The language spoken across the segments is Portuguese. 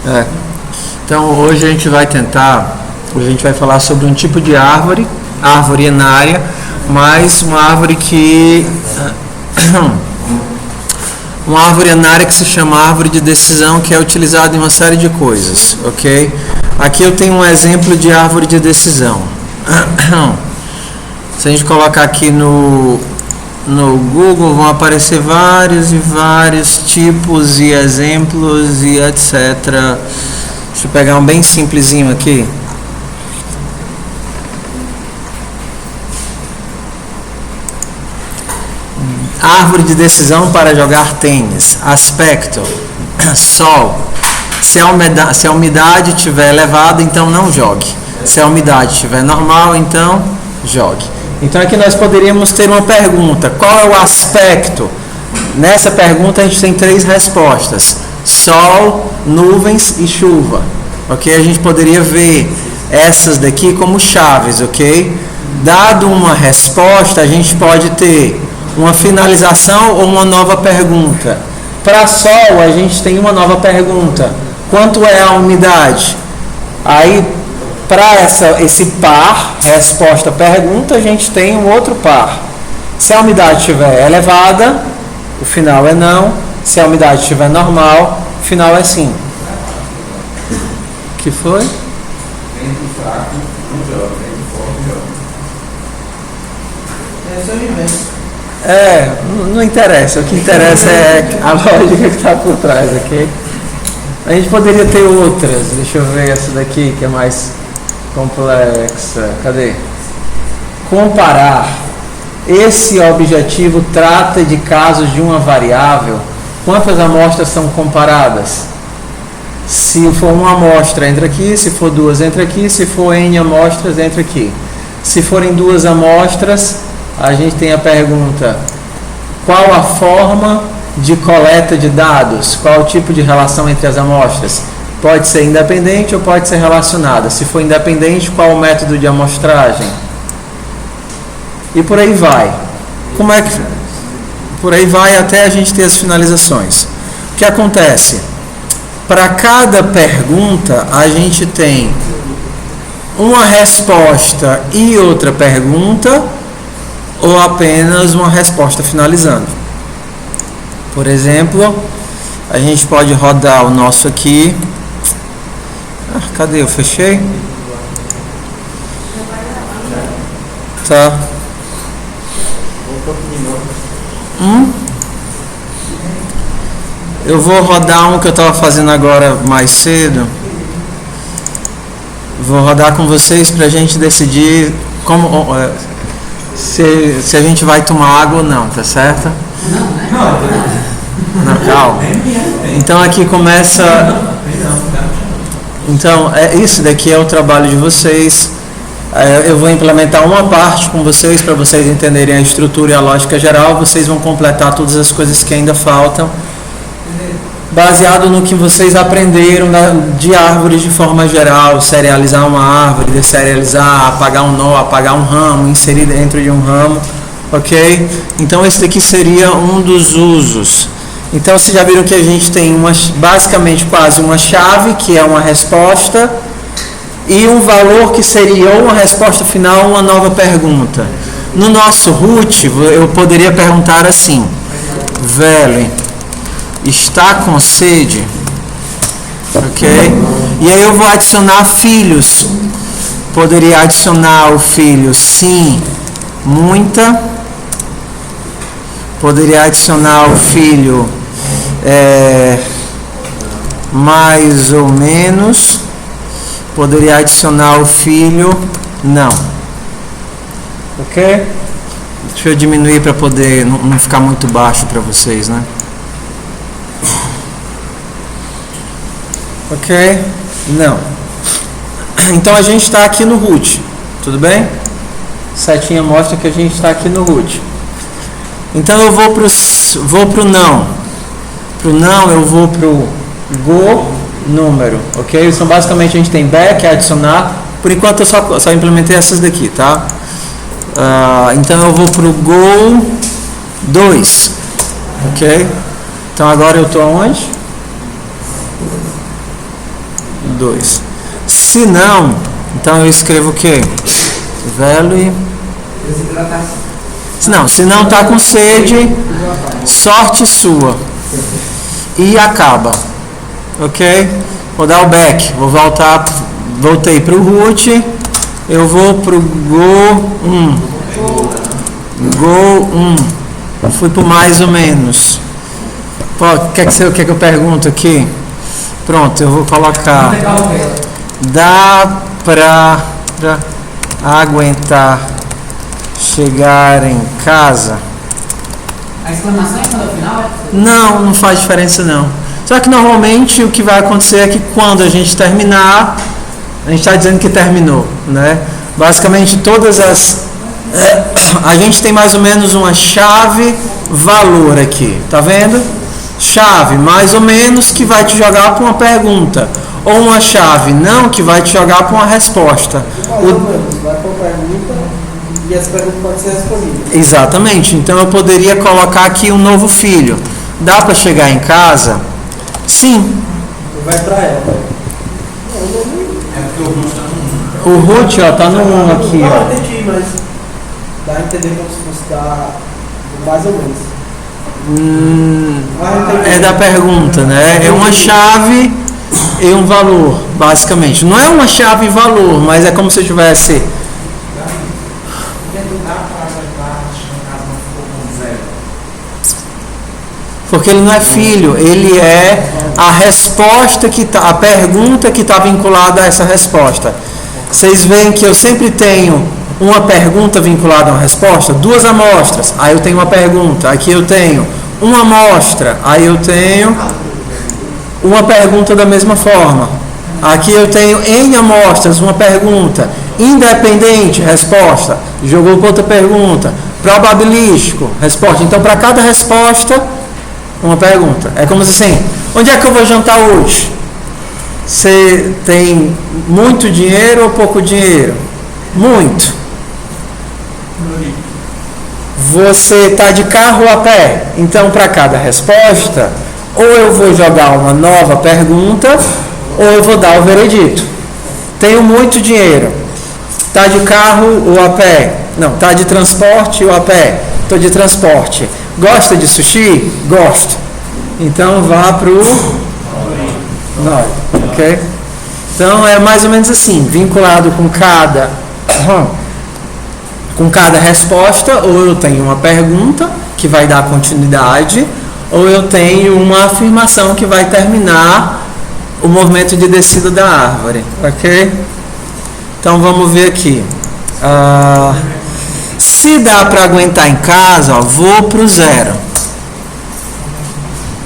É. Então hoje a gente vai falar sobre um tipo de árvore enária, mas uma árvore enária que se chama árvore de decisão, que é utilizada em uma série de coisas, ok? Aqui eu tenho um exemplo de árvore de decisão. Se a gente colocar aqui no Google, vão aparecer vários e vários tipos e exemplos e etc. Deixa eu pegar um bem simplesinho aqui. Árvore de decisão para jogar tênis. Aspecto: sol. Se a umidade estiver elevada, então não jogue. Se a umidade estiver normal, então jogue. Então aqui nós poderíamos ter uma pergunta: qual é o aspecto? Nessa pergunta a gente tem 3 respostas: sol, nuvens e chuva. Ok? A gente poderia ver essas daqui como chaves, ok? Dado uma resposta, a gente pode ter uma finalização ou uma nova pergunta. Para sol, a gente tem uma nova pergunta: quanto é a umidade? Aí, para esse par, resposta, pergunta, a gente tem um outro par. Se a umidade estiver elevada, o final é não. Se a umidade estiver normal, o final é sim. O que foi? Vento fraco, não joga. Vento forte, joga. Esse é o inverso. Não interessa. O que interessa é a lógica que está por trás, ok? A gente poderia ter outras. Deixa eu ver essa daqui que é mais complexa. Cadê? Comparar. Esse objetivo trata de casos de uma variável. Quantas amostras são comparadas? Se for uma amostra, entra aqui. Se for 2, entra aqui. Se for N amostras, entra aqui. Se forem 2 amostras, a gente tem a pergunta: qual a forma de coleta de dados? Qual o tipo de relação entre as amostras? Pode ser independente ou pode ser relacionada. Se for independente, qual o método de amostragem? E por aí vai. Por aí vai até a gente ter as finalizações. O que acontece? Para cada pergunta, a gente tem uma resposta e outra pergunta, ou apenas uma resposta finalizando. Por exemplo, a gente pode rodar o nosso aqui. Cadê? Eu fechei? Tá. Eu vou rodar um que eu estava fazendo agora mais cedo. Vou rodar com vocês para a gente decidir se a gente vai tomar água ou não, tá certo? Não, calma. Então aqui começa. Então isso daqui é o trabalho de vocês. Eu vou implementar uma parte com vocês para vocês entenderem a estrutura e a lógica geral. Vocês vão completar todas as coisas que ainda faltam, baseado no que vocês aprenderam de árvores de forma geral: serializar uma árvore, deserializar, apagar um nó, apagar um ramo, inserir dentro de um ramo, ok? Então esse daqui seria um dos usos. Então vocês já viram que a gente tem basicamente quase uma chave, que é uma resposta, e um valor que seria ou uma resposta final ou uma nova pergunta. No nosso root, eu poderia perguntar assim: Velen está com sede? Ok? E aí eu vou adicionar filhos. Poderia adicionar o filho sim, muita. Poderia adicionar o filho mais ou menos. Poderia adicionar o filho não. Ok? Deixa eu diminuir para poder não ficar muito baixo para vocês, né? Ok? Não. Então a gente está aqui no root, tudo bem? Setinha mostra que a gente está aqui no root. Então eu vou pro não. Pro não eu vou pro go número, ok? Então basicamente a gente tem back, adicionar. Por enquanto eu só implementei essas daqui, tá? Então eu vou pro go 2, ok? Então agora eu estou onde? 2. Se não, então eu escrevo o quê? Value. Não, se não está com sede, sorte sua. E acaba. Ok? Vou dar o back. Vou voltar. Voltei para o root. Eu vou para o go 1. Go 1. Fui para mais ou menos. O que é que eu pergunto aqui? Pronto, eu vou colocar. Dá para aguentar chegar em casa? A exclamação no final? Não faz diferença não. Só que normalmente o que vai acontecer é que quando a gente terminar, a gente está dizendo que terminou, né? Basicamente todas as... a gente tem mais ou menos uma chave valor aqui, tá vendo? Chave mais ou menos que vai te jogar para uma pergunta. Ou uma chave não que vai te jogar para uma resposta. Vai para a pergunta e as perguntas podem ser respondidas. Exatamente. Então eu poderia colocar aqui um novo filho. Dá para chegar em casa? Sim. Vai para ela. É porque o root está no 1. O root está no 1 aqui. Não, entendi, mas dá a entender como se fosse mais ou menos. É da pergunta, né? É uma chave e um valor, basicamente. Não é uma chave e valor, mas é como se tivesse... Porque ele não é filho, ele é a resposta que tá, a pergunta que está vinculada a essa resposta. Vocês veem que eu sempre tenho uma pergunta vinculada a uma resposta, duas amostras, aí eu tenho uma pergunta, aqui eu tenho uma amostra, aí eu tenho uma pergunta da mesma forma. Aqui eu tenho N amostras, uma pergunta, independente, resposta, jogou para outra pergunta, probabilístico, resposta. Então para cada resposta, uma pergunta. É como assim, onde é que eu vou jantar hoje? Você tem muito dinheiro ou pouco dinheiro? Muito. Você está de carro ou a pé? Então, para cada resposta, ou eu vou jogar uma nova pergunta, ou eu vou dar o veredito. Tenho muito dinheiro. Está de carro ou a pé? Não, está de transporte ou a pé? Estou de transporte. Gosta de sushi? Gosto. Então, vá para o 9, ok? Então, é mais ou menos assim, vinculado com cada resposta, ou eu tenho uma pergunta que vai dar continuidade, ou eu tenho uma afirmação que vai terminar o movimento de descida da árvore, ok? Então vamos ver aqui. Se dá para aguentar em casa, ó, vou para o 0.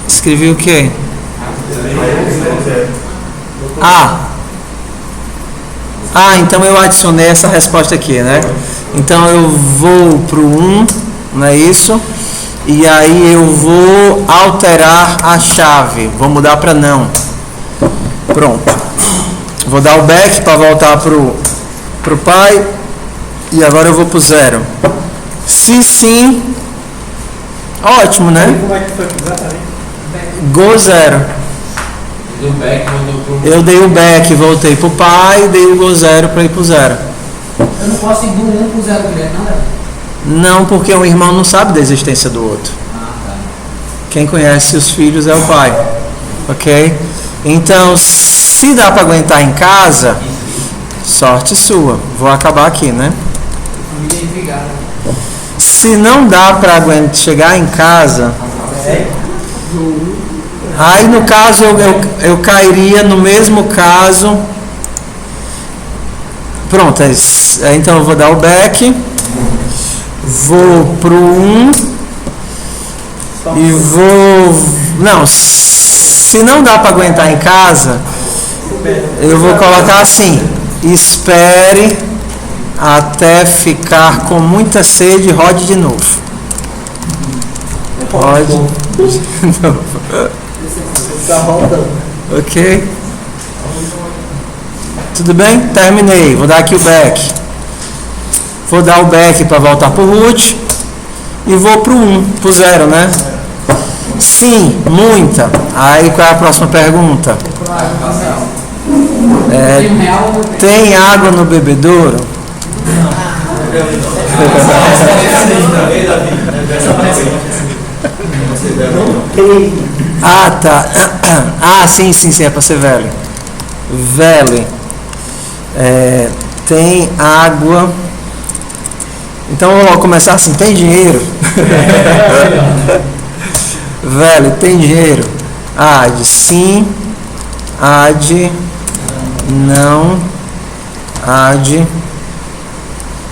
Escrevi o quê? Então eu adicionei essa resposta aqui, né? Então eu vou para o 1, não é isso? E aí eu vou alterar a chave, vou mudar para não. Pronto. Vou dar o back para voltar pro pai. E agora eu vou pro 0. Se sim, ótimo, né? Como é que foi exatamente? Go 0. Deu back, mandou pro... Eu dei o back, voltei pro pai, dei o go 0 para ir pro 0. Eu não posso ir do 1 pro 0 direto, não, Léo? Não, porque um irmão não sabe da existência do outro. Tá. Quem conhece os filhos é o pai. Ok? Então, se dá para aguentar em casa, sorte sua. Vou acabar aqui, né? Família desligada. Se não dá para chegar em casa, aí no caso eu cairia no mesmo caso. Pronto, então eu vou dar o back, vou pro 1 e vou... Não, se não dá para aguentar em casa, eu vou colocar assim: espere até ficar com muita sede, rode de novo. Rode de novo. Está rodando. Ok? Tudo bem? Terminei. Vou dar aqui o back. Vou dar o back para voltar para o root. E vou para o 1, para o 0, né? Sim, muita. Aí qual é a próxima pergunta? Tem R$1 ou Tem água no bebedouro? Ah, tá. Ah, sim, é pra ser velho. Velho. Tem água. Então vamos começar assim, tem dinheiro? Velho, tem dinheiro? Ad, sim. Ad, não. Ad.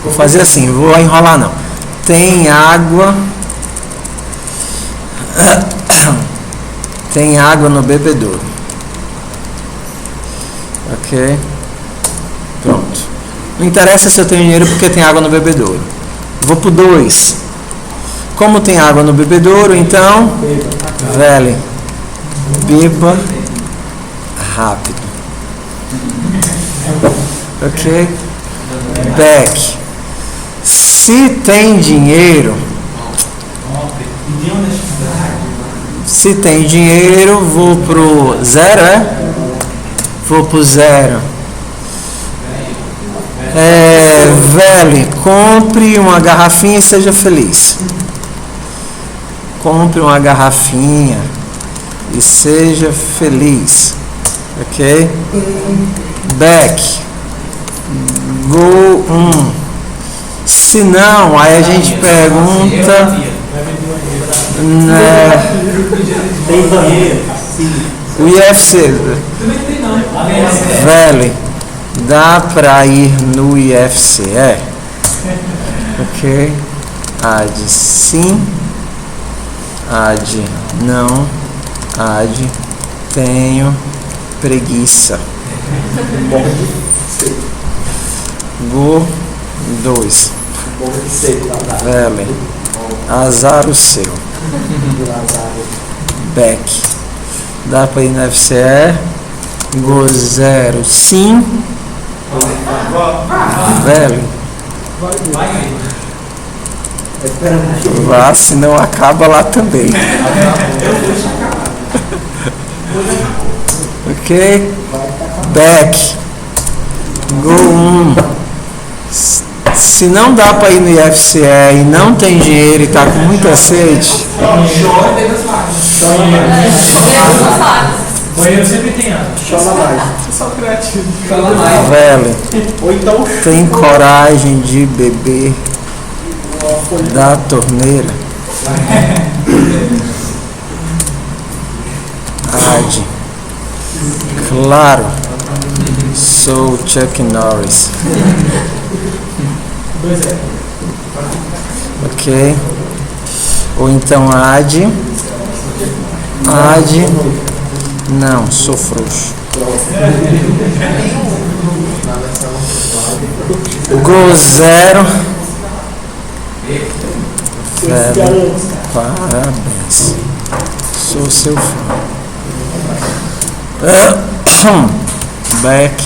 Vou fazer assim, vou enrolar não. Tem água. Tem água no bebedouro. Ok. Pronto. Não interessa se eu tenho dinheiro porque tem água no bebedouro. Vou pro 2. Como tem água no bebedouro, então, velho, beba rápido. Ok? Back. Se tem dinheiro, vou pro 0, Vou pro 0. Velho, compre uma garrafinha e seja feliz. Compre uma garrafinha e seja feliz. Ok? Back. Go 1. Se não, aí a gente pergunta. Tem banheiro? O IFC. Velho, dá pra ir no IFC? Ok. Ad sim. Ad não. Ad tenho preguiça. Go 2. Velho, azar o seu. Back. Dá pra ir no FCE. Go 0 sim. Velho, vá, senão acaba lá também. Ok. Back. Go 1. Se não dá para ir no IFCE e não tem dinheiro e tá com muita sede, banheiro sempre tem água. Chama mais. Só criativo. Fala mais. velho, Ou então tem coragem de beber da torneira? Ad. Claro. Sou Chuck Norris. Ok. Ou então Ad. Não, sou frouxo. Go 0. Velho, parabéns. Sou seu fã. Back.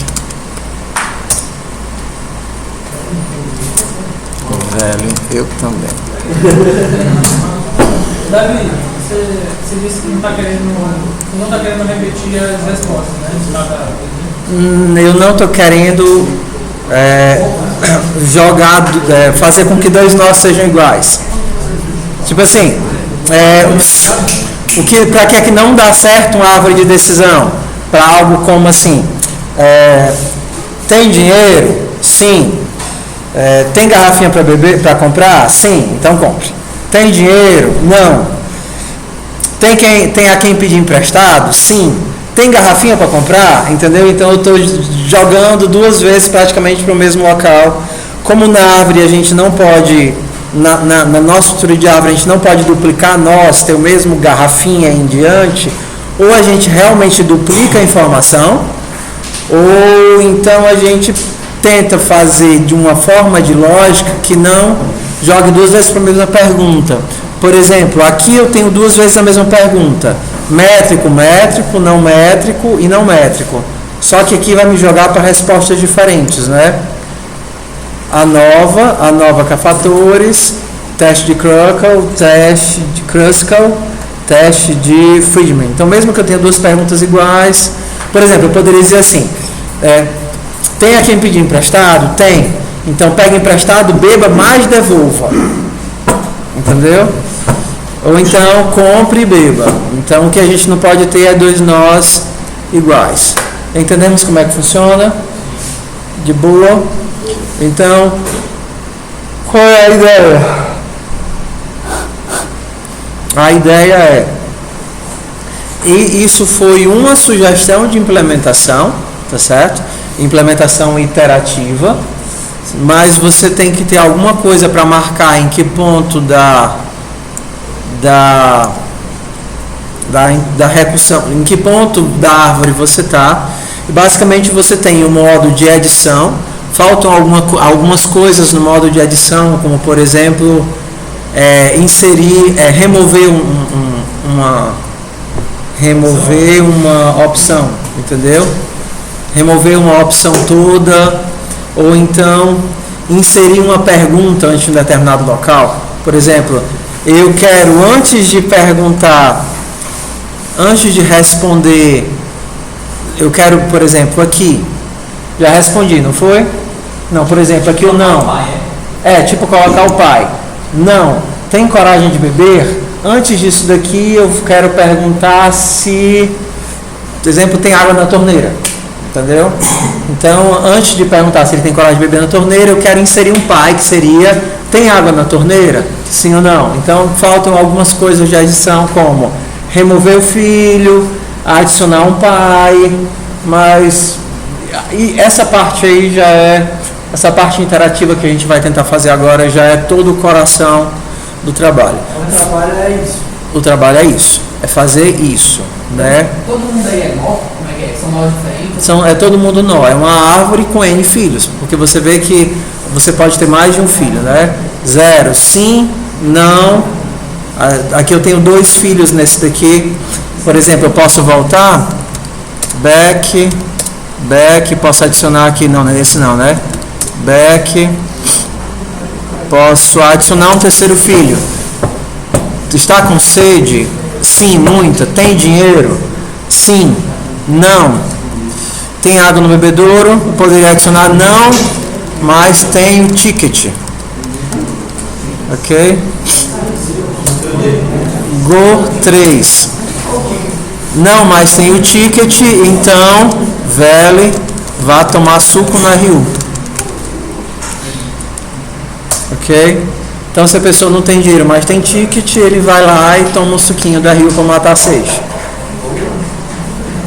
Velho, eu também. Davi, você disse que não está querendo repetir as respostas, né? Eu não estou querendo fazer com que dois nós sejam iguais. Tipo assim, para que é que não dá certo uma árvore de decisão? Para algo como assim, tem dinheiro? Sim. Tem garrafinha para beber, para comprar? Sim, então compre. Tem dinheiro? Não. Tem a quem pedir emprestado? Sim. Tem garrafinha para comprar? Entendeu? Então eu estou jogando duas vezes praticamente para o mesmo local. Como na árvore a gente não pode, na nossa estrutura de árvore a gente não pode duplicar nós, ter o mesmo garrafinha em diante, ou a gente realmente duplica a informação, ou então a gente tenta fazer de uma forma de lógica que não jogue duas vezes para a mesma pergunta. Por exemplo, aqui eu tenho duas vezes a mesma pergunta. Métrico, não métrico e não métrico. Só que aqui vai me jogar para respostas diferentes, né? A nova com fatores, teste de Kruskal, teste de Friedman. Então, mesmo que eu tenha duas perguntas iguais, por exemplo, eu poderia dizer assim, Tem a quem pedir emprestado? Tem. Então pega emprestado, beba, mais devolva. Entendeu? Ou então compre e beba. Então o que a gente não pode ter é dois nós iguais. Entendemos como é que funciona? De boa? Então, qual é a ideia? A ideia é, e isso foi uma sugestão de implementação, tá certo? Implementação iterativa, mas você tem que ter alguma coisa para marcar em que ponto da recursão, em que ponto da árvore você está. E basicamente você tem o modo de edição, faltam algumas coisas no modo de edição, como por exemplo, remover uma opção, entendeu? Remover uma opção toda, ou então inserir uma pergunta antes de um determinado local. Por exemplo, eu quero, antes de perguntar, antes de responder, eu quero, por exemplo, aqui, já respondi, não foi? Não, por exemplo, aqui o não. Tipo colocar o pai. Não, tem coragem de beber? Antes disso daqui, eu quero perguntar se, por exemplo, tem água na torneira. Entendeu? Então, antes de perguntar se ele tem coragem de beber na torneira, eu quero inserir um pai, que seria, tem água na torneira? Sim ou não? Então, faltam algumas coisas de adição, como remover o filho, adicionar um pai, mas e essa parte aí já é, essa parte interativa que a gente vai tentar fazer agora já é todo o coração do trabalho. O trabalho é isso. O trabalho é isso, é fazer isso, né? Todo mundo aí é nó? Como é que é? São nós diferentes? É todo mundo nó, é uma árvore com N filhos, porque você vê que você pode ter mais de um filho, né? 0, sim, não. Aqui eu tenho 2 filhos nesse daqui. Por exemplo, eu posso voltar, back, posso adicionar aqui, não é esse não, né? Back, posso adicionar um terceiro filho. Está com sede? Sim, muita. Tem dinheiro? Sim, não. Tem água no bebedouro? Eu poderia adicionar não, mas tem o ticket. Ok? Go 3. Não, mas tem o ticket, então Vele vá tomar suco na Rio. Ok? Então se a pessoa não tem dinheiro, mas tem ticket, ele vai lá e toma um suquinho da Rio para matar a sede.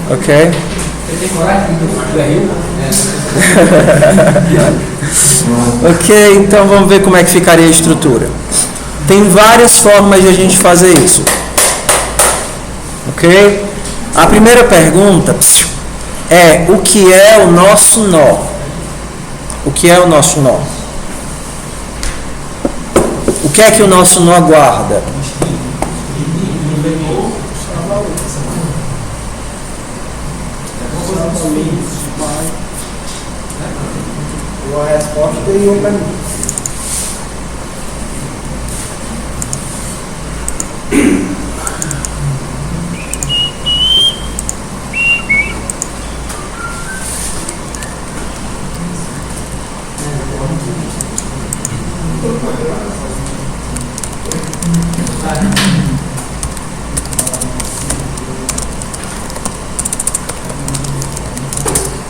Ok? Você tem coragem de beber da Rio? Ok, então vamos ver como é que ficaria a estrutura. Tem várias formas de a gente fazer isso. Ok? A primeira pergunta é: o que é o nosso nó? O que é o nosso nó? O que é que o nosso nó guarda? A resposta e uma pergunta.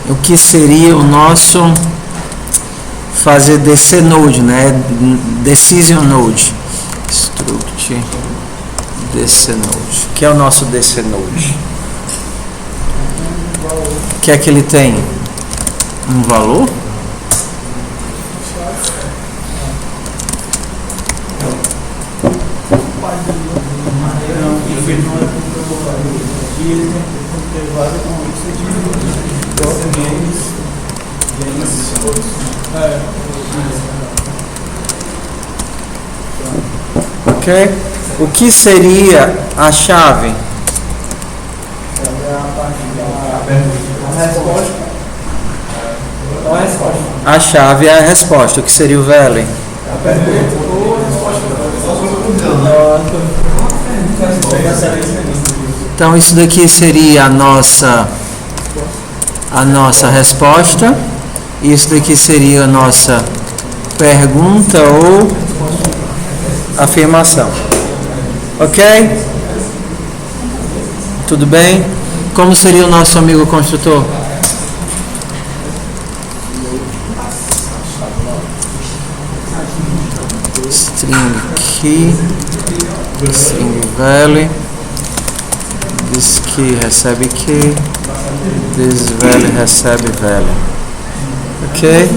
O que seria o nosso fazer DC node, né? Decision node. Struct DC node. O que é o nosso DC node? O que é que ele tem? Um valor? Ok? O que seria a chave? A resposta. Qual é a resposta? A chave é a resposta. O que seria o Velen? Então isso daqui seria a nossa resposta. Isso daqui seria a nossa pergunta ou afirmação. Ok? Tudo bem? Como seria o nosso amigo construtor? String key, string value, this key recebe key, this value recebe value. Ok?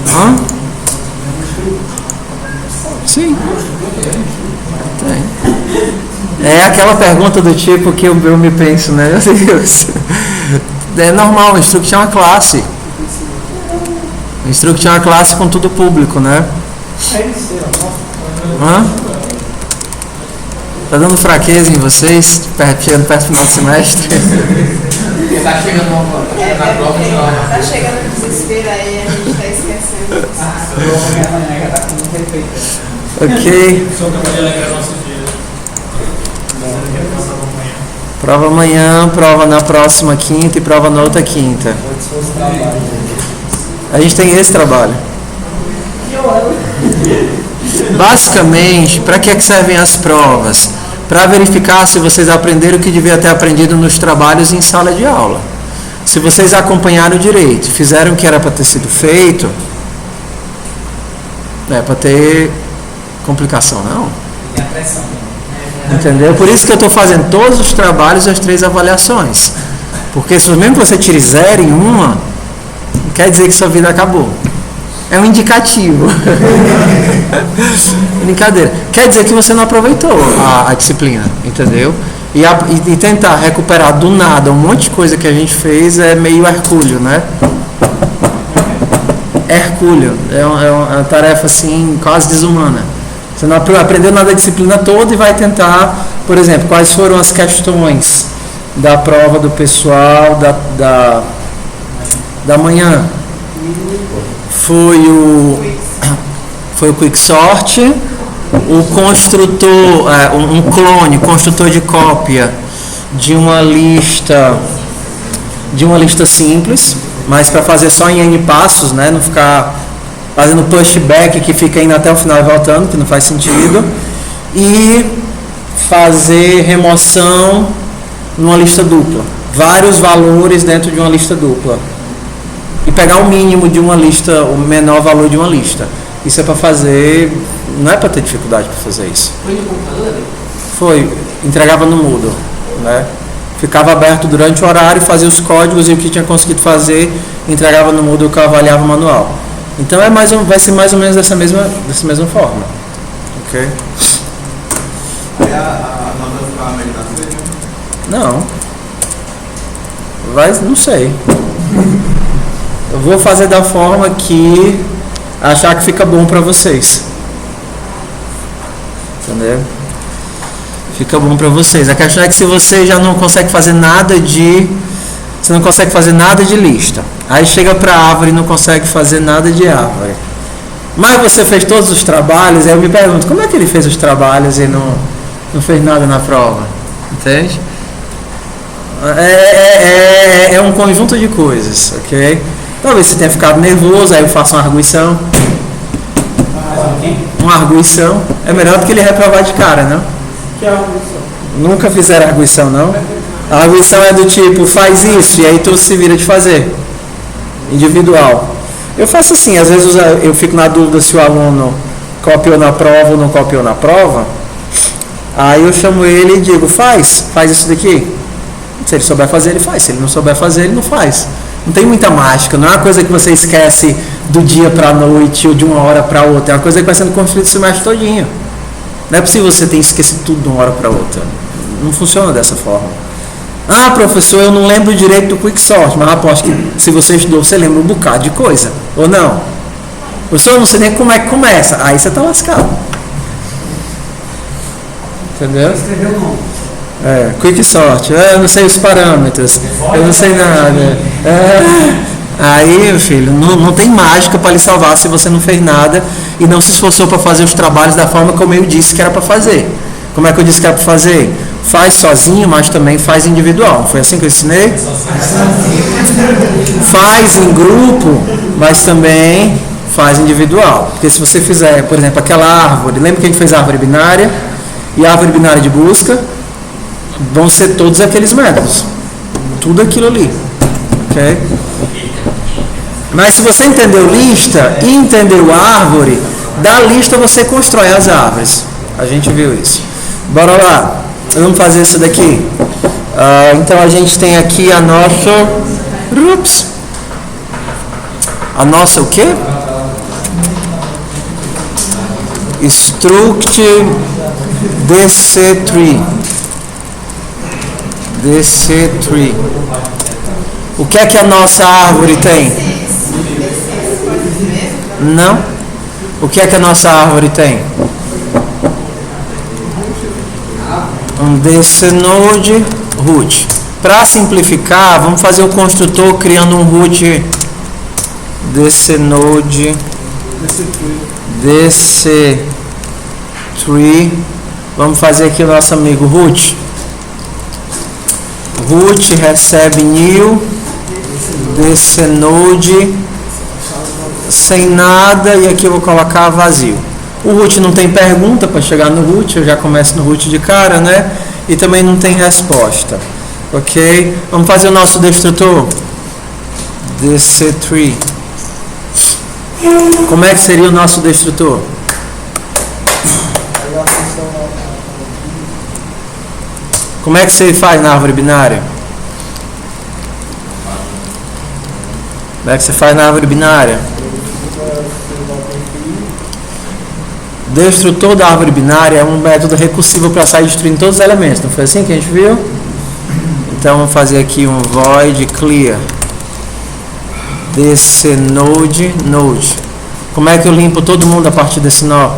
Hã? Sim. Tem. É aquela pergunta do tipo que eu me penso, né? Meu Deus. É normal, o Instruct é uma classe. O Instruct é uma classe com tudo público, né? Hã? Tá dando fraqueza em vocês? Chegando perto do final do semestre? Porque tá chegando na prova de nova. Tá chegando no desespero aí, a gente tá esquecendo. A prova amanhã já tá com muito efeito. Ok. Só que pode alegrar nosso dia. Prova amanhã, prova na próxima quinta e prova na outra quinta. A gente tem esse trabalho. Basicamente, para que servem as provas? Para verificar se vocês aprenderam o que devia ter aprendido nos trabalhos em sala de aula. Se vocês acompanharam direito, fizeram o que era para ter sido feito, não é para ter complicação, não. Tem a pressão. Entendeu? Por isso que eu estou fazendo todos os trabalhos e as 3 avaliações. Porque se mesmo que você tire 0 em uma, não quer dizer que sua vida acabou. É um indicativo. Brincadeira. Quer dizer que você não aproveitou a disciplina, entendeu? E tentar recuperar do nada um monte de coisa que a gente fez é meio hercúleo, né? Hercúleo. É uma tarefa assim, quase desumana. Você não aprendeu nada da disciplina toda e vai tentar, por exemplo, quais foram as questões da prova do pessoal da manhã? Foi o Quicksort, o construtor, um clone, construtor de cópia de uma lista simples, mas para fazer só em N passos, né? Não ficar fazendo pushback que fica indo até o final e voltando, que não faz sentido. E fazer remoção numa lista dupla. Vários valores dentro de uma lista dupla. E pegar o mínimo de uma lista, o menor valor de uma lista. Isso é para fazer, não é para ter dificuldade para fazer isso. Foi no computador? Foi, entregava no Moodle, né? Ficava aberto durante o horário, fazia os códigos e o que tinha conseguido fazer, entregava no Moodle que eu avaliava o manual. Então vai ser mais ou menos dessa mesma forma. Ok? Aí a nota ficar meio na frente? Não. Não sei. Eu vou fazer da forma que achar que fica bom para vocês. Entendeu? Fica bom para vocês. A questão é que se você já não consegue fazer nada de... Você não consegue fazer nada de lista. Aí chega para a árvore e não consegue fazer nada de árvore. Mas você fez todos os trabalhos, aí eu me pergunto, como é que ele fez os trabalhos e não fez nada na prova? Entende? É um conjunto de coisas, ok? Talvez você tenha ficado nervoso, aí eu faço uma arguição. Uma arguição. É melhor do que ele reprovar de cara, não? Que é a arguição? Nunca fizeram arguição, não? A arguição é do tipo, faz isso, e aí tu se vira de fazer. Individual. Eu faço assim, às vezes eu fico na dúvida se o aluno copiou na prova ou não copiou na prova. Aí eu chamo ele e digo, faz isso daqui. Se ele souber fazer, ele faz. Se ele não souber fazer, ele não faz. Não tem muita mágica, não é uma coisa que você esquece do dia para a noite ou de uma hora para outra. É uma coisa que vai sendo construída o semestre todinho. Não é possível você ter esquecido tudo de uma hora para outra. Não funciona dessa forma. Ah, professor, eu não lembro direito do Quicksort, mas aposto que se você estudou, você lembra um bocado de coisa. Ou não? Professor, eu não sei nem como é que começa. Aí você está lascado. Entendeu? Escreveu o nome. Quicksort. Eu não sei os parâmetros. Eu não sei nada. Aí, meu filho, não tem mágica para lhe salvar se você não fez nada e não se esforçou para fazer os trabalhos da forma como eu disse que era para fazer. Como é que eu disse que era para fazer? Faz sozinho, mas também faz individual. Foi assim que eu ensinei? Faz em grupo, mas também faz individual. Porque se você fizer, por exemplo, aquela árvore, lembra que a gente fez a árvore binária e a árvore binária de busca? Vão ser todos aqueles métodos. Tudo aquilo ali. Ok? Mas se você entendeu lista e entendeu árvore, da lista você constrói as árvores. A gente viu isso. Bora lá. Vamos fazer isso daqui. Então a gente tem aqui a nossa... Ups. A nossa o quê? Struct DC3. DC3. O que é que a nossa árvore tem? Não. O que é que a nossa árvore tem? Um DC node root. Para simplificar, vamos fazer o construtor criando um root DC node DC3. Vamos fazer aqui o nosso amigo root. Root recebe new DC node sem nada e aqui eu vou colocar vazio. O root não tem pergunta para chegar no root, eu já começo no root de cara, né? E também não tem resposta. Ok? Vamos fazer o nosso destrutor. DC3. Como é que seria o nosso destrutor? Como é que você faz na árvore binária? Como é que você faz na árvore binária? Destrutor da árvore binária é um método recursivo para sair destruindo todos os elementos. Não foi assim que a gente viu? Então vamos fazer aqui um void clear DC node. Como é que eu limpo todo mundo a partir desse nó?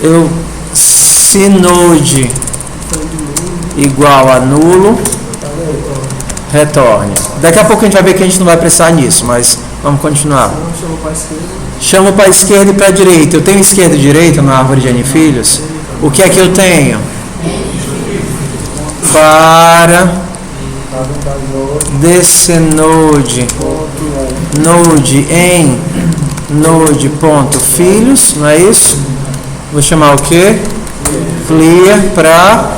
Eu se node igual a nulo, retorne. Daqui a pouco a gente vai ver que a gente não vai precisar nisso, mas vamos continuar. Chamo para a esquerda e para a direita. Eu tenho esquerda e direita na árvore de N filhos. O que é que eu tenho? Para DC node em node.filhos, não é isso? Vou chamar o que? Clear para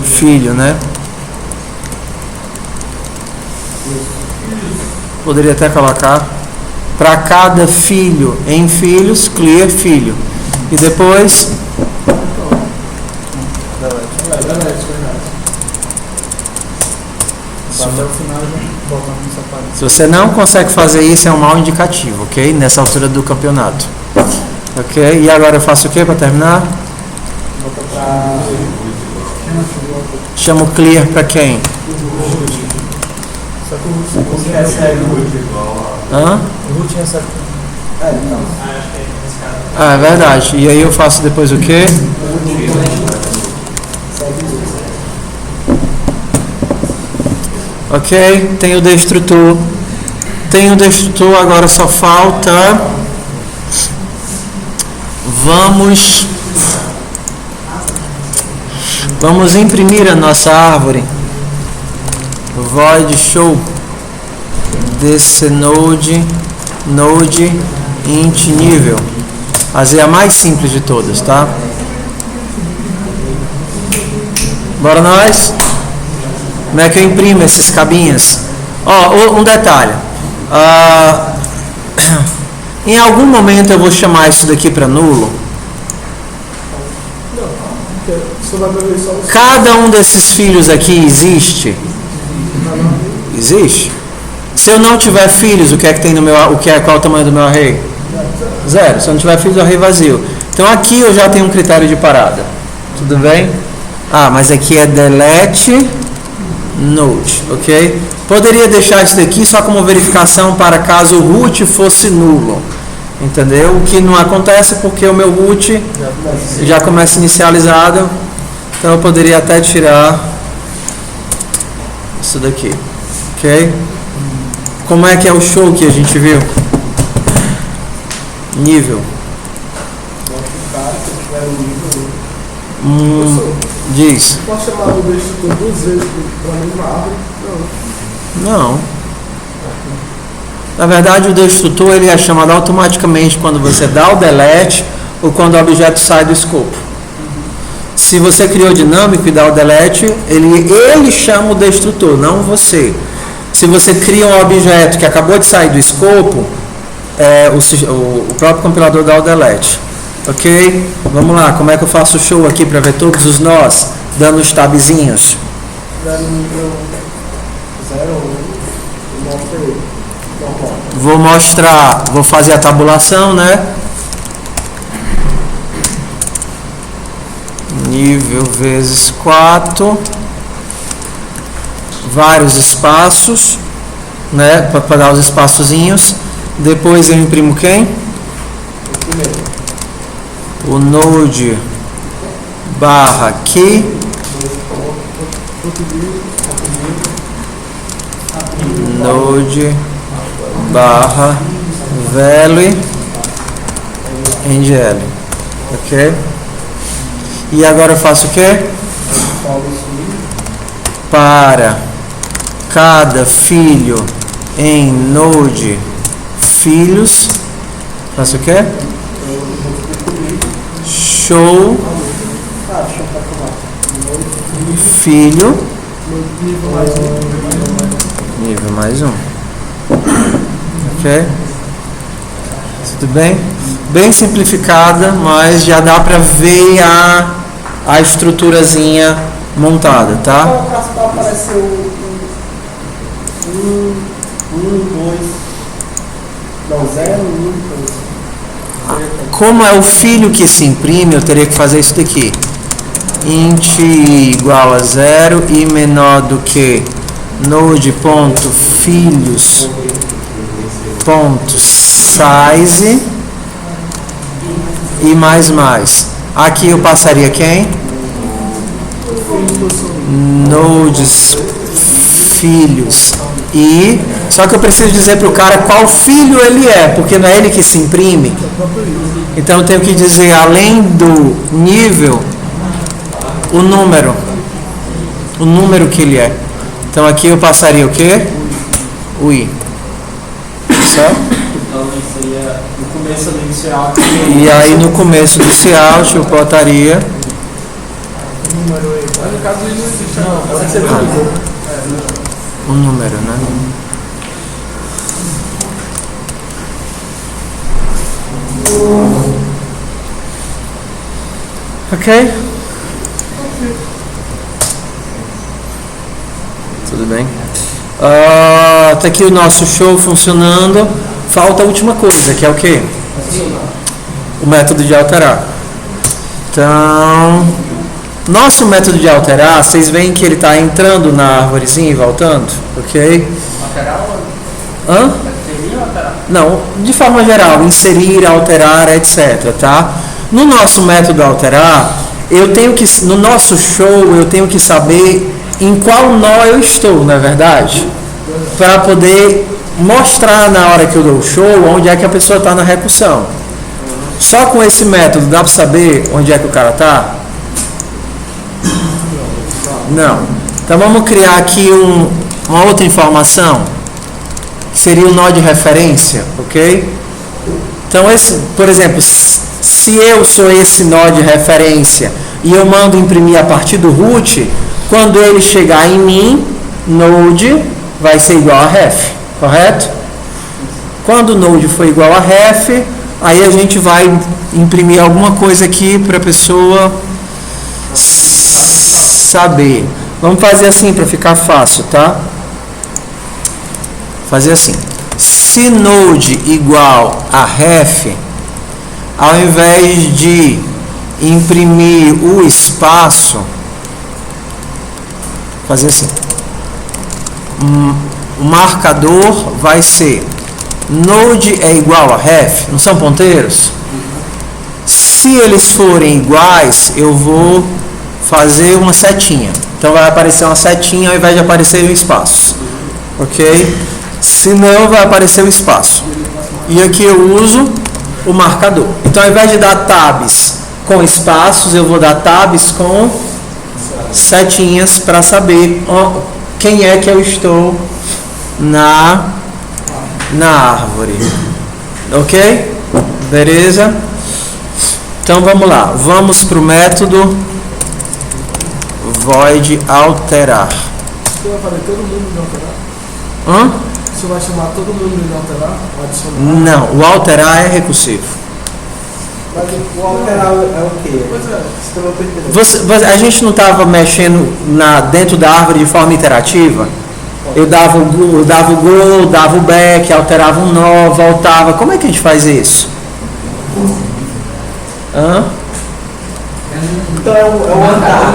filho, né? Poderia até colocar para cada filho em filhos, clear filho. E depois se você não consegue fazer isso, é um mau indicativo, ok? Nessa altura do campeonato. Ok? E agora eu faço o que para terminar? Chamo clear para quem? Hã? Ah, é verdade. E aí eu faço depois o que? Ok, tem o destrutor. Agora só falta. Vamos imprimir a nossa árvore. Void show DC node int nível. Fazer a mais simples de todas, tá? Bora nós? Como é que eu imprimo esses cabinhos? Ó, um detalhe. Em algum momento eu vou chamar isso daqui para nulo. Cada um desses filhos aqui existe? Existe? Se eu não tiver filhos, o que é que tem no meu, qual é o tamanho do meu array? 0. Se eu não tiver filhos, o array vazio. Então aqui eu já tenho um critério de parada. Tudo bem? Mas aqui é delete node, ok? Poderia deixar isso daqui só como verificação para caso o root fosse nulo, entendeu? O que não acontece porque o meu root já começa inicializado, então eu poderia até tirar isso daqui, ok? Como é que é o show que a gente viu? Nível. Mostra o cara que tiver um nível. Diz. Posso chamar o destrutor 2 vezes para a mesma árvore? Não. Na verdade, o destrutor ele é chamado automaticamente quando você dá o delete ou quando o objeto sai do escopo. Se você criou dinâmico e dá o delete, ele chama o destrutor, não você. Se você cria um objeto que acabou de sair do escopo, o próprio compilador dá o delete. Ok? Vamos lá, como é que eu faço o show aqui para ver todos os nós, dando os tabzinhos? Dando nível 0, 1, mostra ele. Vou mostrar, vou fazer a tabulação, né? Nível vezes 4, vários espaços, né? Para dar os espaçozinhos. Depois eu imprimo quem? O node barra key, node barra value ngl, ok? E agora eu faço o quê? Para cada filho em node filhos, faço o quê? Show filho nível mais um. Ok? Tudo bem? Bem simplificada, mas já dá para ver a estruturazinha montada, tá? Para aparecer o 1, 2, não, 0, 1, 2. Como é o filho que se imprime, eu teria que fazer isso daqui. Int igual a 0 e menor do que node.filhos.size e mais. Aqui eu passaria quem? Nodes filhos e só que eu preciso dizer para o cara qual filho ele é, porque não é ele que se imprime. Então eu tenho que dizer além do nível o número que ele é. Então aqui eu passaria o quê? O i. Certo? Então isso aí é no começo do inicial. E aí no começo desse out eu botaria Número aí. Mas no caso ele não existe, não. Pode ser um número, né? Ok? Tudo bem? Tá aqui o nosso show funcionando. Falta a última coisa, que é o quê? O método de alterar. Então, nosso método de alterar, vocês veem que ele está entrando na árvorezinha e voltando, ok? Alterar ou Hã? inserir ou alterar? Não, de forma geral, inserir, alterar, etc, tá? No nosso método alterar, no nosso show, eu tenho que saber em qual nó eu estou, não é verdade? Para poder mostrar na hora que eu dou o show onde é que a pessoa está na recursão. Só com esse método dá para saber onde é que o cara está? Não. Então vamos criar aqui uma outra informação, que seria o nó de referência, ok? Então, por exemplo, se eu sou esse nó de referência e eu mando imprimir a partir do root, quando ele chegar em mim, node vai ser igual a ref, correto? Quando o node for igual a ref, aí a gente vai imprimir alguma coisa aqui para a pessoa saber. Vamos fazer assim para ficar fácil, tá? Fazer assim. Se node igual a ref, ao invés de imprimir o espaço, fazer assim. O marcador vai ser node é igual a ref, não são ponteiros? Se eles forem iguais, eu vou fazer uma setinha. Então vai aparecer uma setinha ao invés de aparecer o espaço. Ok? Se não, vai aparecer o espaço. E aqui eu uso o marcador. Então, ao invés de dar tabs com espaços, eu vou dar tabs com setinhas para saber quem é que eu estou na árvore. Ok? Beleza? Então vamos lá. Vamos para o método void alterar. Você vai fazer todo mundo de alterar? Hã? Você vai chamar todo mundo de alterar? Ou adicionar? Não, o alterar é recursivo. Mas o alterar é o quê? Pois é, você não entendendo. A gente não estava mexendo dentro da árvore de forma iterativa? Eu dava o go, dava o back, alterava um nó, voltava. Como é que a gente faz isso? Hã? Então é o andar.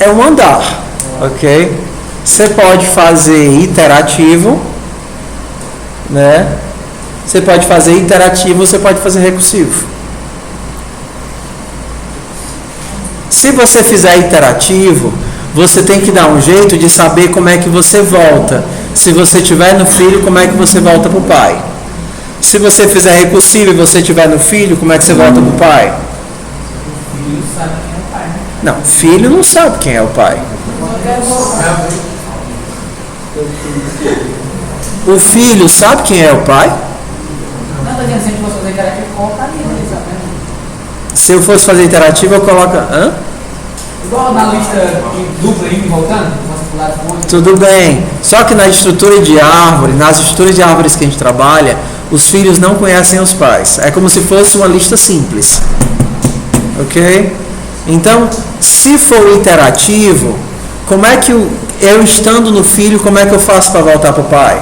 É um andar, ok? Você pode fazer iterativo, né? Você pode fazer iterativo, você pode fazer recursivo. Se você fizer iterativo, você tem que dar um jeito de saber como é que você volta. Se você estiver no filho, como é que você volta para o pai? Se você fizer recursivo e você estiver no filho, como é que você volta para o pai? O filho sabe quem é o pai, né? Não, filho não sabe quem é o pai. O filho sabe quem é o pai? Não, estou dizendo, se a gente fosse fazer interativo, colocaria, né? Se eu fosse fazer interativo, eu coloco... Hã? Igual na lista de dupla indo e voltando, você pular de fonte. Tudo bem. Só que na estrutura de árvore, nas estruturas de árvores que a gente trabalha, os filhos não conhecem os pais. É como se fosse uma lista simples. Ok? Então, se for interativo, como é que eu estando no filho, como é que eu faço para voltar para o pai?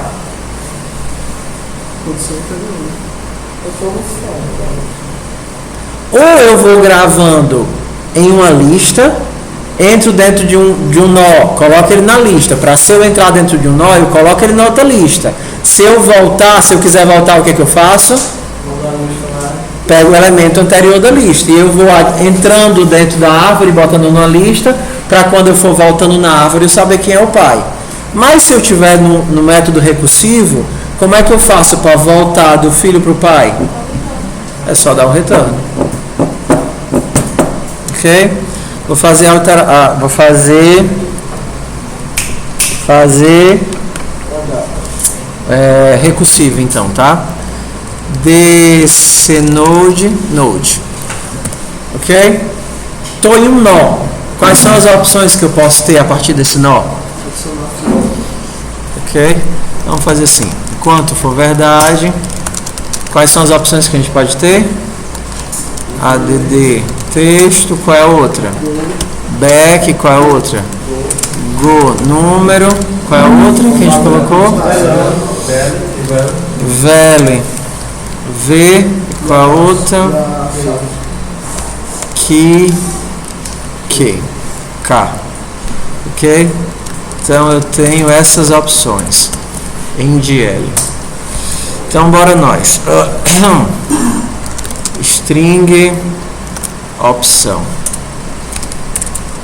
Ou eu vou gravando em uma lista, entro dentro de um nó, coloco ele na lista. Para se eu entrar dentro de um nó, eu coloco ele na outra lista. Se eu quiser voltar, o que eu faço? Pego o elemento anterior da lista. E eu vou entrando dentro da árvore, botando numa lista, para quando eu for voltando na árvore, eu saber quem é o pai. Mas se eu estiver no método recursivo, como é que eu faço para voltar do filho para o pai? É só dar um retorno. Ok? Vou fazer recursivo então, tá? Node. Ok? Estou em um nó. Quais são as opções que eu posso ter a partir desse nó? Ok? Vamos fazer assim. Enquanto for verdade, quais são as opções que a gente pode ter? ADD texto, qual é a outra? Back, qual é a outra? Go, número, qual é a outra que a gente colocou? Vele, V, qual é a outra? K. Ok? Então eu tenho essas opções em DL. Então bora nós. String opção.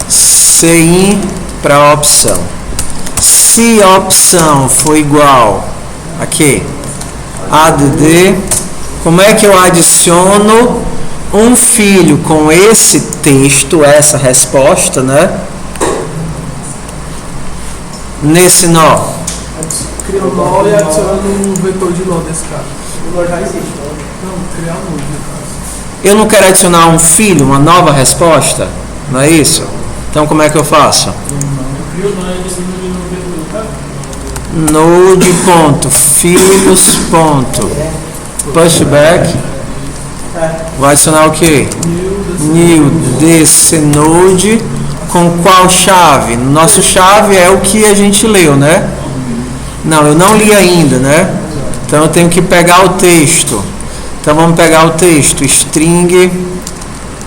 CIN para opção. Se a opção for igual a quê? ADD. Como é que eu adiciono um filho com esse texto, essa resposta, né? Nesse nó. Cria um nó e adiciona um vetor de nó desse cara. O nó já existe, não? Não, criar um novo, no caso. Eu não quero adicionar um filho, uma nova resposta, não é isso? Então como é que eu faço? Node.filhos.pushback. Vai adicionar o que? New desse node com qual chave? Nosso chave é o que a gente leu, né? Não, eu não li ainda, né? Então eu tenho que pegar o texto. Então vamos pegar o texto, string,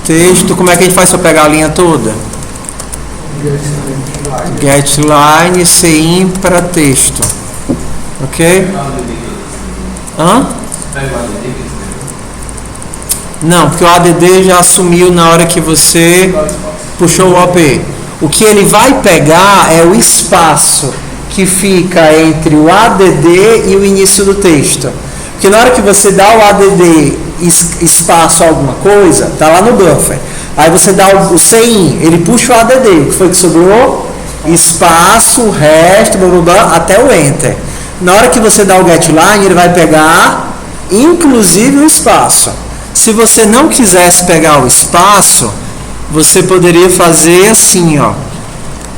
texto, como é que a gente faz para pegar a linha toda? GetLine, CIN para texto, ok? Hã? Não, porque o ADD já assumiu na hora que você puxou o OP. O que ele vai pegar é o espaço que fica entre o ADD e o início do texto. Porque na hora que você dá o ADD espaço alguma coisa, tá lá no buffer. Aí você dá o CIN, ele puxa o ADD, o que foi que sobrou? Espaço, o resto, blá, blá, blá, até o Enter. Na hora que você dá o getLine, ele vai pegar inclusive o espaço. Se você não quisesse pegar o espaço, você poderia fazer assim, ó,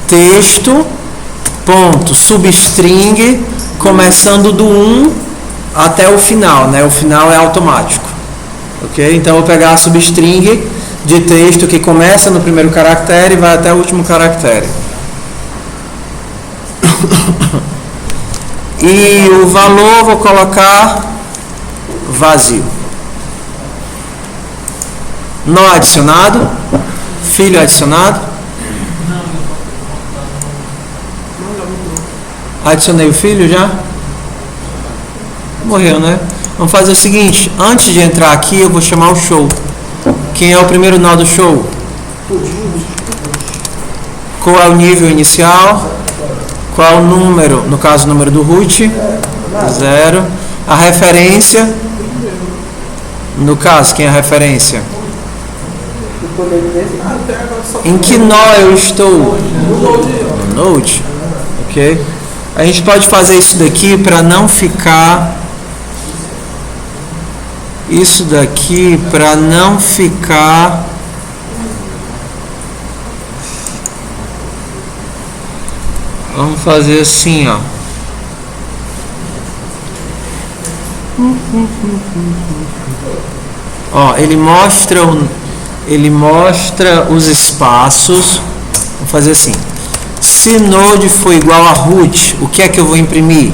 texto, ponto, substring, começando do 1 até o final, né? O final é automático, ok? Então eu vou pegar a substring de texto que começa no primeiro caractere e vai até o último caractere. E o valor vou colocar vazio. Nó adicionado, filho adicionado. Adicionei o filho já? Morreu, né? Vamos fazer o seguinte, antes de entrar aqui eu vou chamar o show. Quem é o primeiro nó do show? Qual é o nível inicial? Qual é o número? No caso, o número do root? 0. A referência? No caso, quem é a referência? Em que nó eu estou? No Node. Ok? A gente pode fazer isso daqui para não ficar... Isso daqui para não ficar... Vamos fazer assim, ó. Ó, ele mostra os espaços. Vou fazer assim. Se Node for igual a root, o que é que eu vou imprimir?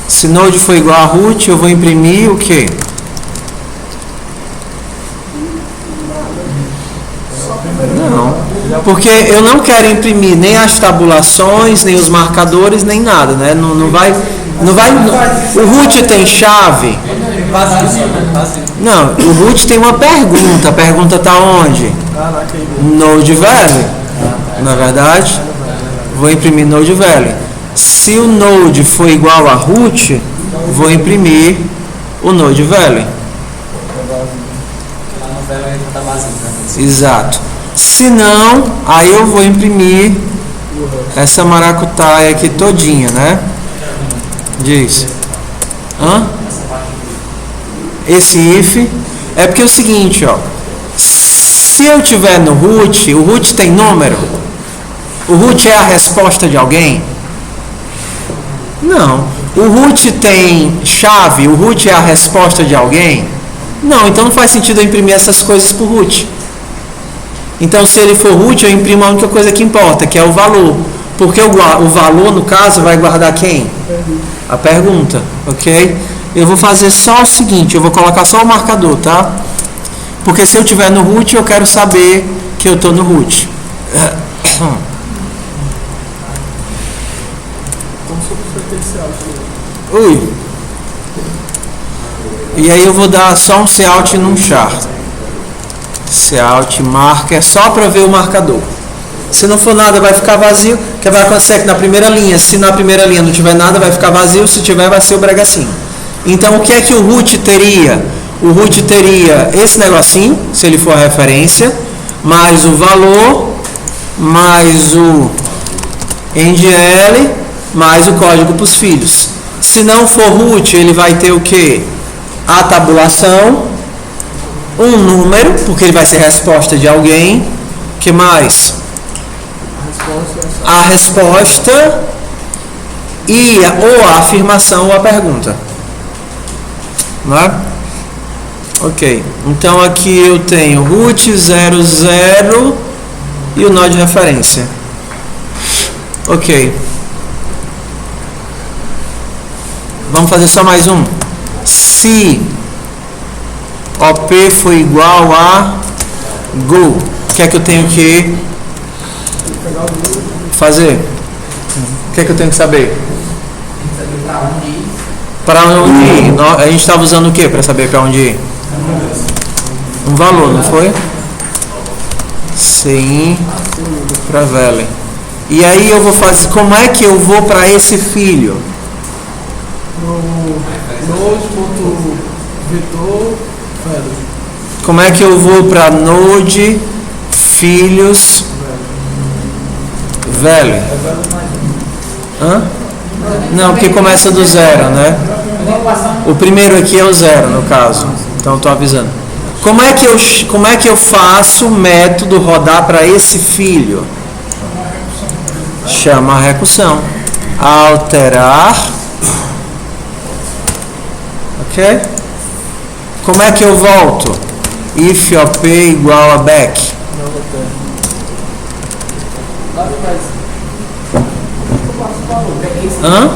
Se Node for igual a root, eu vou imprimir o quê? Não, porque eu não quero imprimir nem as tabulações, nem os marcadores, nem nada, né? Não vai. O root tem chave? Não, o root tem uma pergunta. A pergunta está onde? Node value. Na verdade, vou imprimir Node value. Se o Node for igual a root, vou imprimir o Node value. Exato. Se não, aí eu vou imprimir essa maracutaia aqui todinha, né? Diz. Hã? Esse if é porque é o seguinte, ó. Se eu tiver no root, o root tem número? O root é a resposta de alguém? Não. O root tem chave? O root é a resposta de alguém? Não, então não faz sentido eu imprimir essas coisas por root. Então, se ele for root, eu imprimo a única coisa que importa, que é o valor. Porque o valor, no caso, vai guardar quem? A pergunta, ok? Eu vou fazer só o seguinte, eu vou colocar só o marcador, tá? Porque se eu estiver no root, eu quero saber que eu estou no root. Ui. E aí eu vou dar só um cout num char. Cout marca só para ver o marcador. Se não for nada, vai ficar vazio. O que vai acontecer que na primeira linha, se na primeira linha não tiver nada, vai ficar vazio. Se tiver, vai ser o bregacinho. Então, o que é que o root teria? O root teria esse negocinho, se ele for a referência, mais o valor, mais o endl, mais o código para os filhos. Se não for root, ele vai ter o que? A tabulação, um número, porque ele vai ser resposta de alguém. Que mais? A resposta e ou a afirmação ou a pergunta. Não é? Ok. Então aqui eu tenho root 00 e o nó de referência. Ok. Vamos fazer só mais um. Se OP for igual a go, o que é que eu tenho que fazer? O que é que eu tenho que saber? Para onde ir? A gente estava usando o que para saber para onde ir? Um valor, não foi? Sim, para Velen. E aí eu vou fazer, como é que eu vou para esse filho? No node.vetor velho. Como é que eu vou para node filhos velho? Hã? Não, porque começa do zero, né? O primeiro aqui é o zero, no caso. Então estou avisando. Como é que eu faço o método rodar para esse filho? Chama a recursão. Alterar. Ok? Como é que eu volto? If op igual a back. Hã?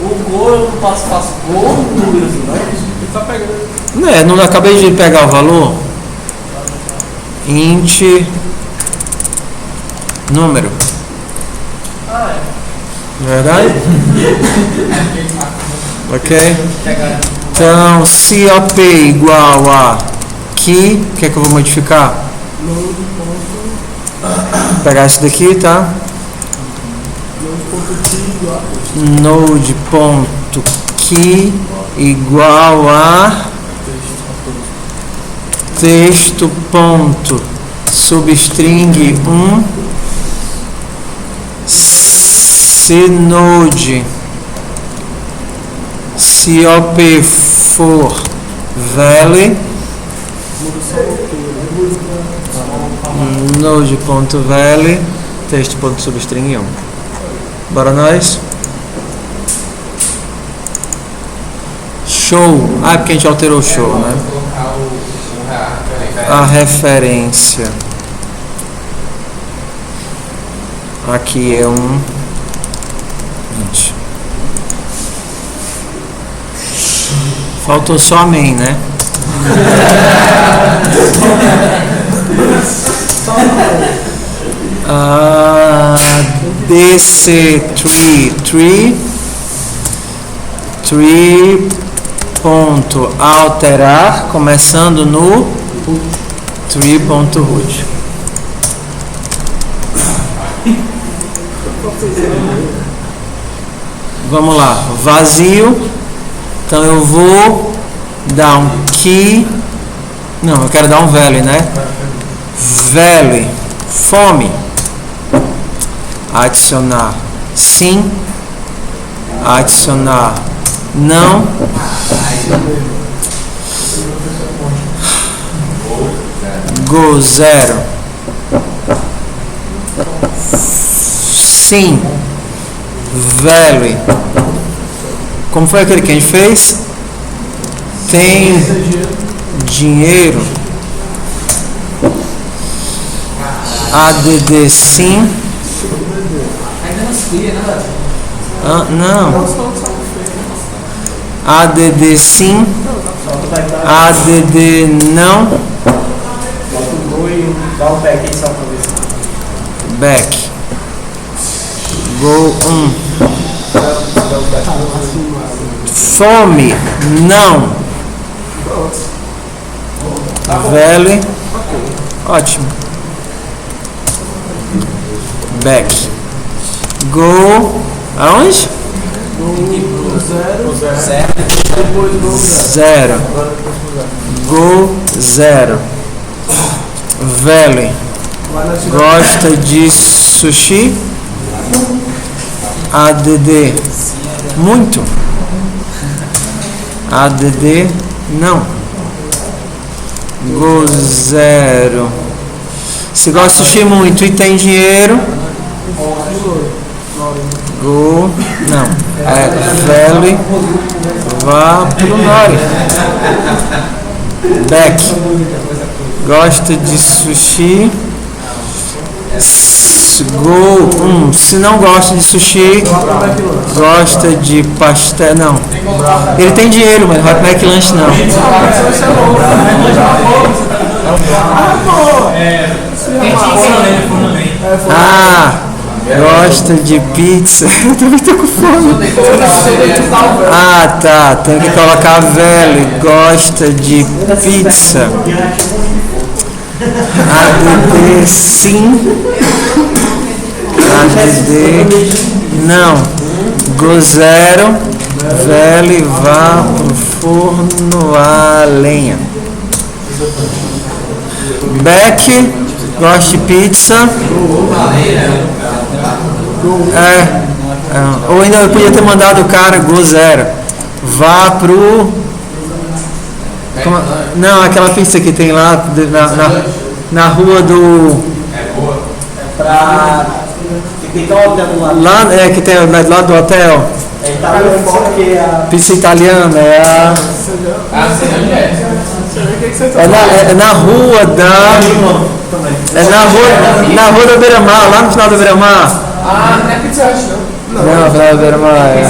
O gol eu não faço gol, números, não é? Ele tá pegando. Não acabei de pegar o valor. Int número. Verdade? Ok? Então, se op igual a key, o que é que eu vou modificar? Vou pegar isso daqui, tá? Node.key igual a texto.substring 1 se node se op for vale node.vale texto.substring 1. Bora nós. Show. Ah, porque a gente alterou o show, né? A referência. Aqui é um 20. Faltou só amém, né? DC3 ponto alterar começando no tree.root. Vamos lá, vazio. Então eu vou dar um key. Não, eu quero dar um value, né? Value fome. Adicionar sim. Adicionar não. Go 0. Sim. Value. Como foi aquele que a gente fez? Tem dinheiro. ADD sim. Ainda não se cria, né? Não. ADD sim. ADD não. Back. Go 1. Fome. Não. Vale. Ótimo. Back. Go. Aonde? Zero. Go 0. Vale. Gosta de sushi? ADD muito. ADD não. Go 0. Se gosta de sushi muito e tem dinheiro, go não. Vale vá pro Nori. Back. Gosta de sushi. Go 1. Se não gosta de sushi, gosta de pastel. Não. Ele tem dinheiro, mas não vai pro McLanche não. Gosta de pizza. Eu também tô com fome. Tá. Tem que colocar velho. Gosta de pizza. ADD sim. tarde de... Não. Go0, velho, vá pro forno a lenha. Beck, gosta de pizza. Ou ainda eu podia ter mandado o cara Go0. Vá pro... Não, aquela pizza que tem lá na rua do... Tem que hotel do lado. Lá, que tem do lado do hotel. Tá vendo foto que é a... Pizza italiana, é a... É na rua da... É na rua da Beira-Mar, lá no final da Beira-Mar. Ah, não é Pizza Hut, não. Não, no final da Beira-Mar, é.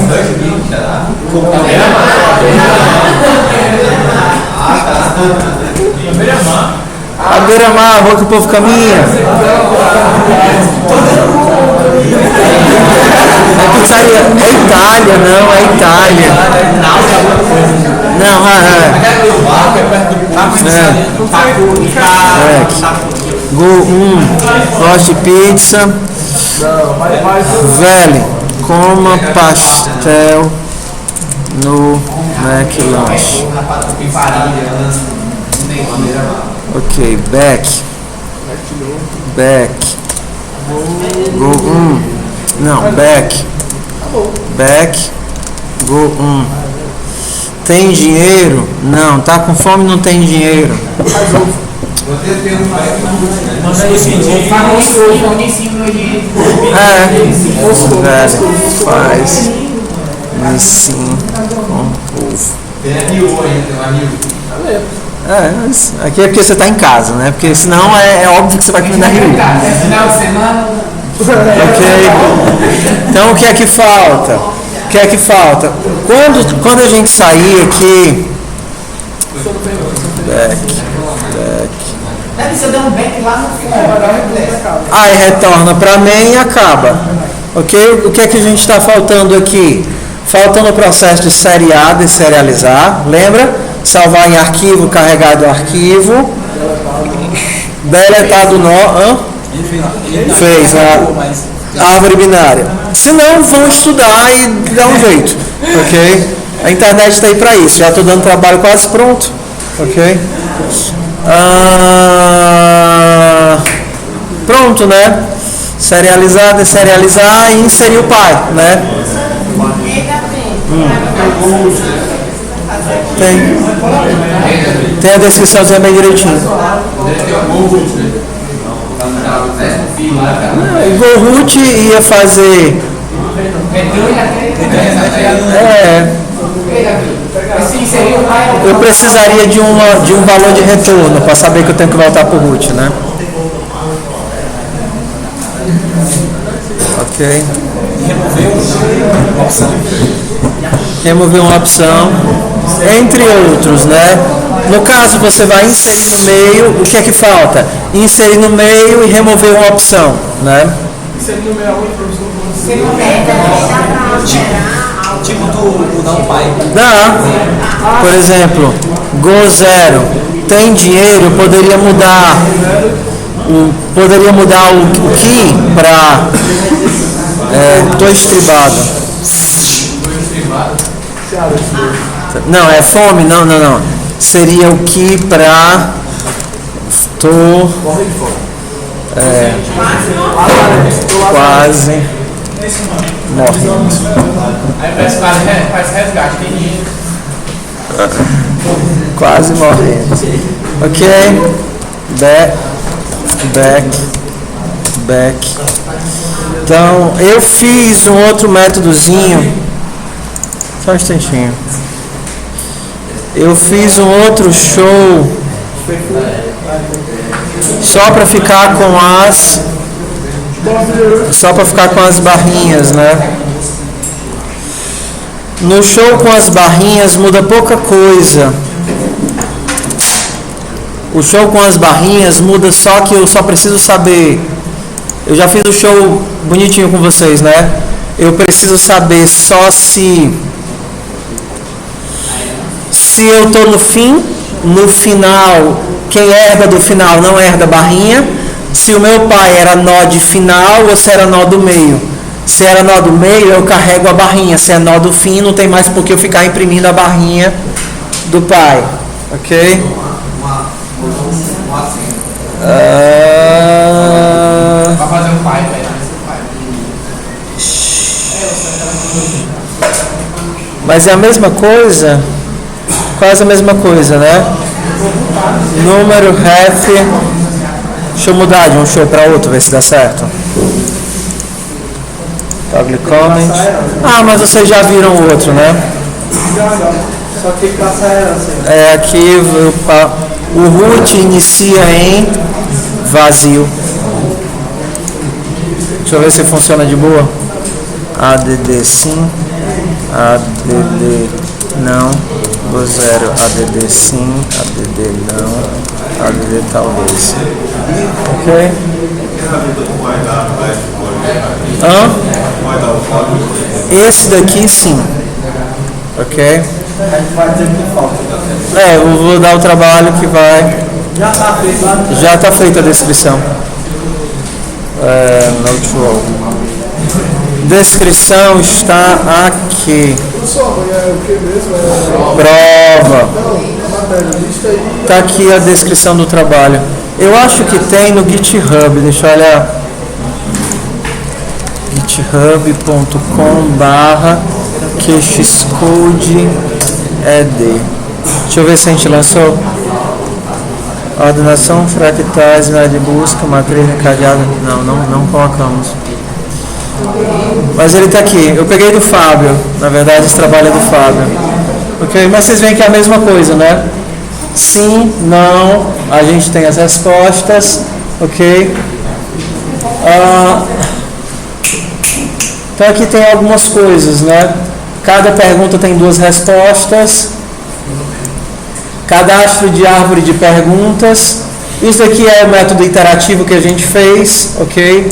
A Beira-Mar, a rua que o povo caminha. É pizzaria. É Itália, não, é Itália. Não, Go1, gosto de pizza. Velho, coma pastel no McLanche. Ok, Beck. Go1. Não, Beck. Go1. Tem dinheiro? Não. Tá com fome? Não tem dinheiro. Velho, faz sim com ovo. Aqui é porque você tá em casa, né? Porque senão é óbvio que você vai comer na Rio. Final de semana. Ok. Então o que é que falta? Quando a gente sair aqui. Back. Deve ser dar um back lá no fundo. Aí retorna para main e acaba. Ok? O que é que a gente está faltando aqui? Faltando o processo de seriar, de serializar. Lembra? Salvar em arquivo, carregar do arquivo. Deletar do nó. Fez a árvore binária. Se não, vão estudar e dar um jeito. Ok? A internet está aí para isso. Já estou dando trabalho quase pronto. Ok? Pronto, né? Serializar, deserializar e inserir o pai, né? Tem a descriçãozinha bem direitinho. Go-root ia fazer. Eu precisaria de um valor de retorno para saber que eu tenho que voltar para o root, né? Ok. Remover uma opção, entre outros, né? No caso, você vai inserir no meio, o que é que falta? Inserir no meio e remover uma opção, né? Inserir no meio aonde, professor? Inserir no meio também dá para alterar. Tipo do mudar um pai. Dá. Por exemplo, Go0, tem dinheiro, eu poderia mudar o key para tô estribado. Não, é fome? Não. Seria o key para quase morrendo. Aí parece resgate, tem dinheiro. Quase morrendo. Ok? Back. Então, eu fiz um outro métodozinho. Só um instantinho. Eu fiz um outro show só para ficar com as barrinhas, né? No show com as barrinhas muda pouca coisa. O show com as barrinhas muda só que eu só preciso saber. Eu já fiz o show bonitinho com vocês, né? Eu preciso saber só se eu estou no fim, no final, quem herda do final não herda barrinha. se o meu pai era nó de final ou se era nó do meio. Se era nó do meio, eu carrego a barrinha. Se é nó do fim, não tem mais por que eu ficar imprimindo a barrinha do pai. Ok? Pra fazer um pai, velho. Mas é a mesma coisa? Quase a mesma coisa, né? Número, ref. Deixa eu mudar de um show para outro, ver se dá certo. Toggle comment. Ah, mas vocês já viram o outro, né? Só que passa ela assim. É aqui o root inicia em vazio. Deixa eu ver se funciona de boa. ADD sim. ADD não. 0 ADD sim. ADD não. ADD talvez. Ok? Esse daqui sim. Ok? A gente vai dizer que falta. Eu vou dar o trabalho que vai. Já está feito lá. Já está feita a descrição. Note roll. Descrição está aqui. Pessoal, é o que mesmo? Prova. Matéria, lista aí. Está aqui a descrição do trabalho. Eu acho que tem no GitHub. Deixa eu olhar. github.com/qxcode-ed. Deixa eu ver se a gente lançou. Ordenação, fractais, área de busca, matriz encadeada. Não colocamos. Mas ele está aqui. Eu peguei do Fábio. Na verdade, esse trabalho é do Fábio. Ok? Mas vocês veem que é a mesma coisa, né? Sim, não. A gente tem as respostas. Ok? Então aqui tem algumas coisas, né? Cada pergunta tem 2 respostas. Cadastro de árvore de perguntas. Isso aqui é o método interativo que a gente fez, ok?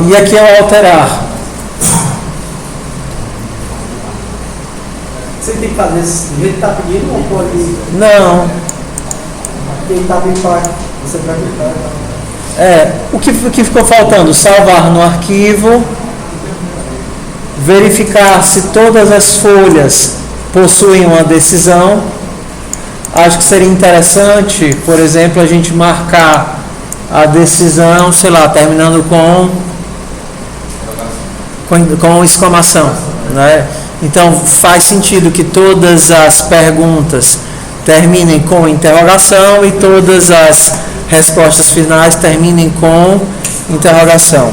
E aqui é o alterar. Você tem que fazer esse jeito que está pedindo ou pode. Não. Quem está bem para você vai clicar. O que ficou faltando? Salvar no arquivo. Verificar se todas as folhas possuem uma decisão. Acho que seria interessante, por exemplo, a gente marcar a decisão, sei lá, terminando com exclamação, né? Então faz sentido que todas as perguntas terminem com interrogação e todas as respostas finais terminem com interrogação.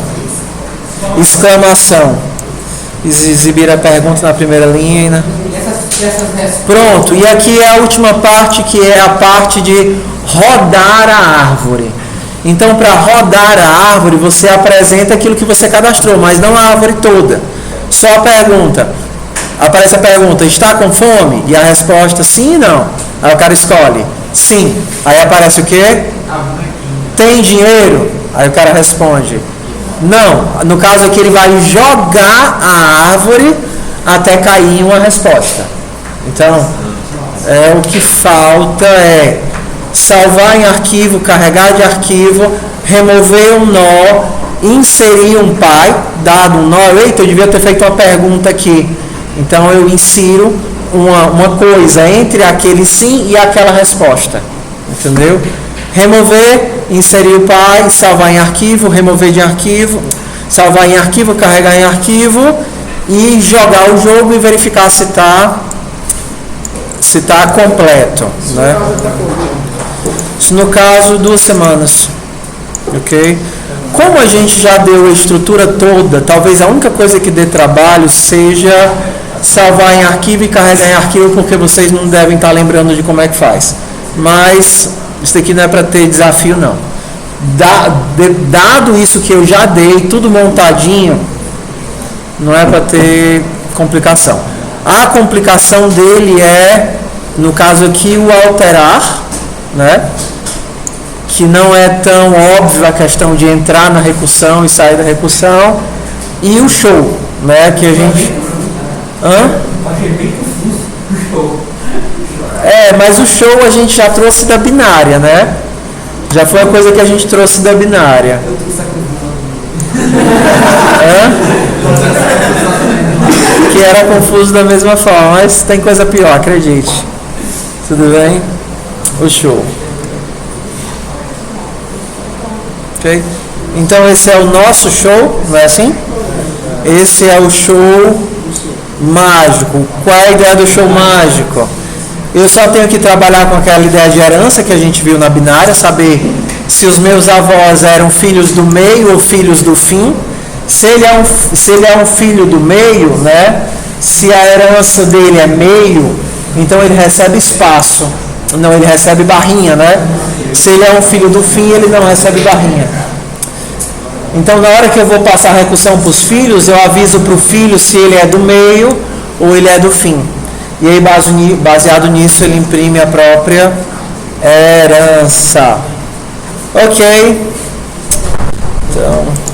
Exclamação. Exibir a pergunta na primeira linha, né? Pronto, e aqui é a última parte, que é a parte de rodar a árvore. Então, para rodar a árvore, você apresenta aquilo que você cadastrou, mas não a árvore toda. Só a pergunta. Aparece a pergunta, está com fome? E a resposta, sim e não. Aí o cara escolhe, sim. Aí aparece o quê? Tem dinheiro? Aí o cara responde, não. No caso aqui, ele vai jogar a árvore até cair em uma resposta. Então, o que falta é salvar em arquivo, carregar de arquivo, remover um nó, inserir um pai, dado um nó. Eita, eu devia ter feito uma pergunta aqui. Então eu insiro uma coisa entre aquele sim e aquela resposta. Entendeu? Remover, inserir o pai, salvar em arquivo, remover de arquivo, salvar em arquivo, carregar em arquivo e jogar o jogo e verificar se está completo, né? Isso no caso 2 semanas, ok? Como a gente já deu a estrutura toda, talvez a única coisa que dê trabalho seja salvar em arquivo e carregar em arquivo, porque vocês não devem estar lembrando de como é que faz. Mas isso aqui não é para ter desafio, não. Dado isso que eu já dei, tudo montadinho, não é para ter complicação. A complicação dele é, no caso aqui, o alterar, né? Que não é tão óbvio a questão de entrar na recursão e sair da recursão, e o show, né? Que a gente... Achei bem confuso o show. Mas o show a gente já trouxe da binária, né? Já foi uma coisa que a gente trouxe da binária. Que era confuso da mesma forma, mas tem coisa pior, acredite. Tudo bem? O show. Ok? Então esse é o nosso show, não é assim? Esse é o show mágico. Qual é a ideia do show mágico? Eu só tenho que trabalhar com aquela ideia de herança que a gente viu na binária, saber se os meus avós eram filhos do meio ou filhos do fim. Se ele é um filho do meio, né? Se a herança dele é meio, então ele recebe espaço. Não, ele recebe barrinha, né? Se ele é um filho do fim, ele não recebe barrinha. Então, na hora que eu vou passar a recursão para os filhos, eu aviso para o filho se ele é do meio ou ele é do fim. E aí, baseado nisso, ele imprime a própria herança. Ok? Então...